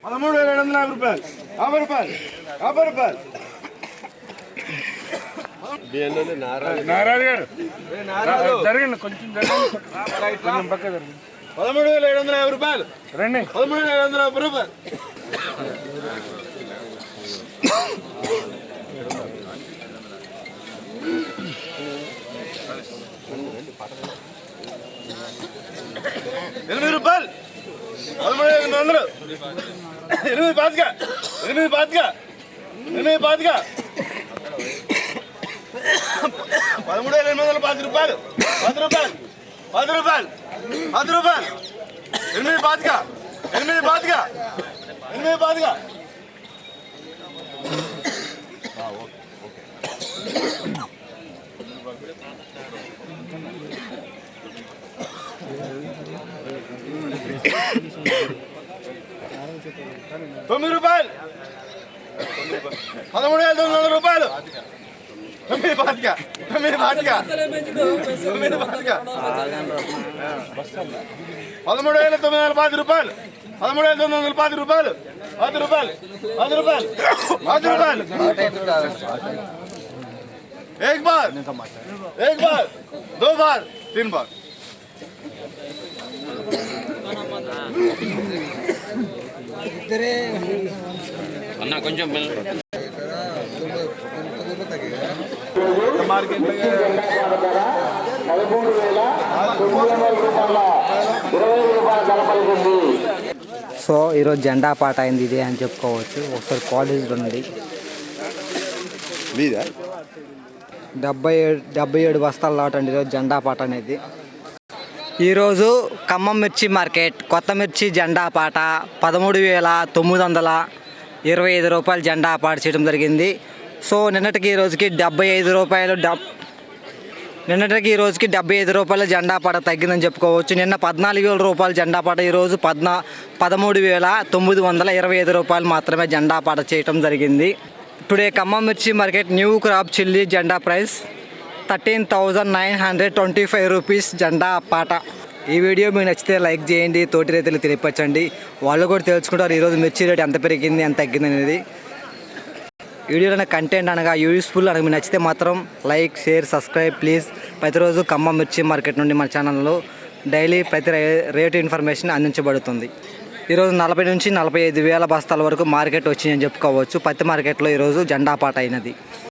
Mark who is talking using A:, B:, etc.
A: 13,750 రూపాయలు. 50 రూపాయలు. 50 రూపాయలు. నారాజు గారు జరగండి, కొంచెం జరగండి, పక్క జరగండి. 13,750 రూపాయలు. రండి. 13,750 రూపాయలు. ₹8 రూపాయలు. 13,800. 8 పాతిక. 8 పాతిక. 8 పాతిక. 13,810 రూపాయలు. 10 రూపాయలు. 10 రూపాయలు. 10 రూపాయలు. 8 పాతిక. 8 పాతిక. 8 పాతిక. ₹9. 13,900 రూపాయలు. 9 పాతిక. 9 పాతిక. 9 పాతిక. 13,910 రూపాయలు. 13,910 రూపాయలు. 10 రూపాయలు. 10 రూపాయలు. 10 రూపాయలు. एक बार, 2 बार, 3 बार.
B: అన్న కొంచెం
C: సో ఈరోజు జెండా పాట అయింది ఇదే అని చెప్పుకోవచ్చు. ఒకసారి కాలేజీలో ఉన్నది 77 బస్తాల లాట్ అండి ఈరోజు జెండా పాట అనేది. ఈరోజు ఖమ్మం మిర్చి మార్కెట్ కొత్త మిర్చి జెండా పాట 13,925 రూపాయలు జెండా పాట చేయడం జరిగింది. సో నిన్నటికి ఈ రోజుకి 75 రూపాయలు నిన్నటికి ఈ రోజుకి 75 రూపాయల జెండా పాట తగ్గిందని చెప్పుకోవచ్చు. నిన్న 14,000 రూపాయల జెండా పాట ఈరోజు 13,925 రూపాయలు మాత్రమే జెండా పాట చేయడం జరిగింది. టుడే ఖమ్మం మిర్చి మార్కెట్ న్యూ క్రాప్ చిల్లీ జెండా ప్రైస్ 13,925 రూపీస్ జెండా పాట. ఈ వీడియో మీకు నచ్చితే లైక్ చేయండి, తోటి రైతులు తెలియపరచండి, వాళ్ళు కూడా తెలుసుకుంటారు ఈరోజు మిర్చి రేట్ ఎంత పెరిగింది ఎంత తగ్గింది అనేది. వీడియోలో కంటెంట్ అనగా యూస్ఫుల్ అనగా మీకు నచ్చితే మాత్రం లైక్, షేర్, సబ్స్క్రైబ్ ప్లీజ్. ప్రతిరోజు ఖమ్మం మిర్చి మార్కెట్ నుండి మన ఛానల్లో డైలీ ప్రతి రేటు ఇన్ఫర్మేషన్ అందించబడుతుంది. ఈరోజు 40 నుంచి 45 వేల బస్తాల వరకు మార్కెట్ వచ్చిందని చెప్పుకోవచ్చు. పత్తి మార్కెట్లో ఈరోజు జెండా పాట అయినది.